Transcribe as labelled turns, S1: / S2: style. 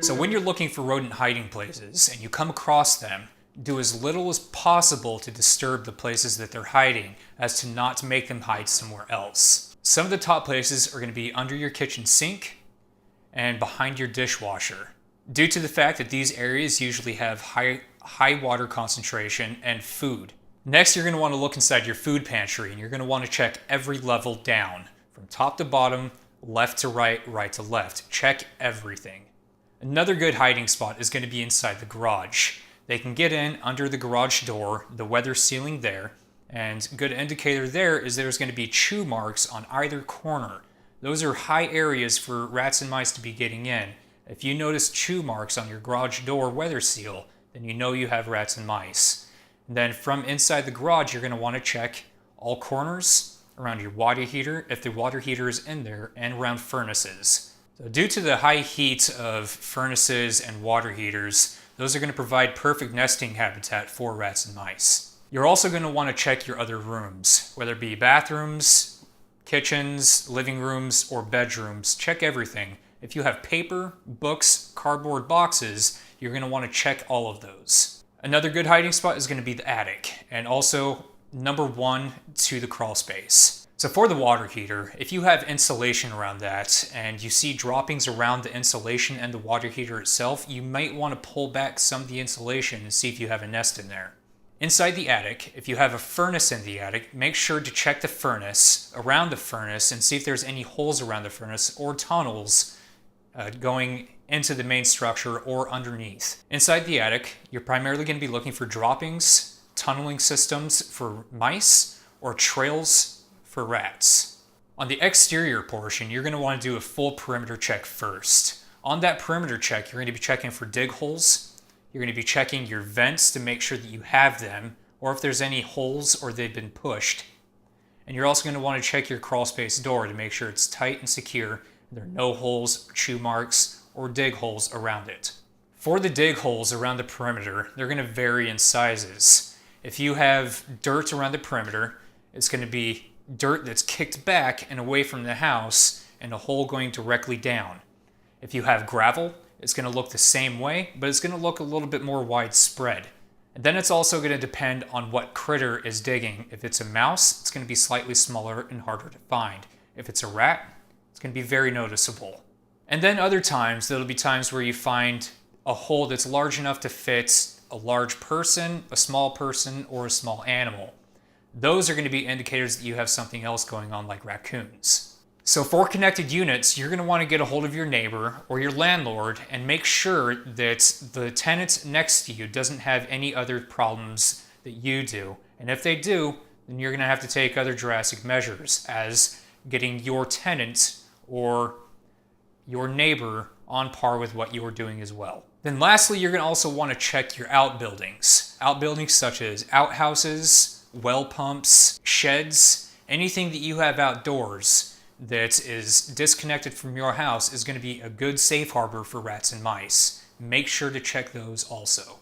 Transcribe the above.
S1: So when you're looking for rodent hiding places and you come across them, do as little as possible to disturb the places that they're hiding as to not to make them hide somewhere else. Some of the top places are going to be under your kitchen sink and behind your dishwasher, due to the fact that these areas usually have high water concentration and food. Next, you're going to want to look inside your food pantry, and you're going to want to check every level down, from top to bottom, left to right, right to left. Check everything. Another good hiding spot is going to be inside the garage. They can get in under the garage door, the weather sealing there, and a good indicator there is there's going to be chew marks on either corner. Those are high areas for rats and mice to be getting in. If you notice chew marks on your garage door weather seal, then you know you have rats and mice. And then from inside the garage, you're going to want to check all corners around your water heater, if the water heater is in there, and around furnaces. So due to the high heat of furnaces and water heaters, those are going to provide perfect nesting habitat for rats and mice. You're also going to want to check your other rooms, whether it be bathrooms, kitchens, living rooms, or bedrooms. Check everything. If you have paper, books, cardboard boxes, you're going to want to check all of those. Another good hiding spot is going to be the attic, and also number 1 to the crawl space. So for the water heater, if you have insulation around that and you see droppings around the insulation and the water heater itself, you might want to pull back some of the insulation and see if you have a nest in there. Inside the attic, if you have a furnace in the attic, make sure to check the furnace, around the furnace, and see if there's any holes around the furnace or tunnels going into the main structure or underneath. Inside the attic, you're primarily going to be looking for droppings, tunneling systems for mice, or trails for rats. On the exterior portion, you're going to want to do a full perimeter check first. On that perimeter check, you're going to be checking for dig holes. You're going to be checking your vents to make sure that you have them, or if there's any holes or they've been pushed. And you're also going to want to check your crawl space door to make sure it's tight and secure, and there are no holes, chew marks, or dig holes around it. For the dig holes around the perimeter, they're going to vary in sizes. If you have dirt around the perimeter, it's going to be dirt that's kicked back and away from the house and a hole going directly down. If you have gravel, it's going to look the same way, but it's going to look a little bit more widespread. And then it's also going to depend on what critter is digging. If it's a mouse, it's going to be slightly smaller and harder to find. If it's a rat, it's going to be very noticeable. And then other times, there'll be times where you find a hole that's large enough to fit a large person, a small person, or a small animal. Those are going to be indicators that you have something else going on, like raccoons. So for connected units, you're going to want to get a hold of your neighbor or your landlord and make sure that the tenant next to you doesn't have any other problems that you do. And if they do, then you're going to have to take other drastic measures, as getting your tenant or your neighbor on par with what you are doing as well. Then lastly, you're going to also want to check your outbuildings. Outbuildings such as outhouses, well pumps, sheds, anything that you have outdoors that is disconnected from your house is going to be a good safe harbor for rats and mice. Make sure to check those also.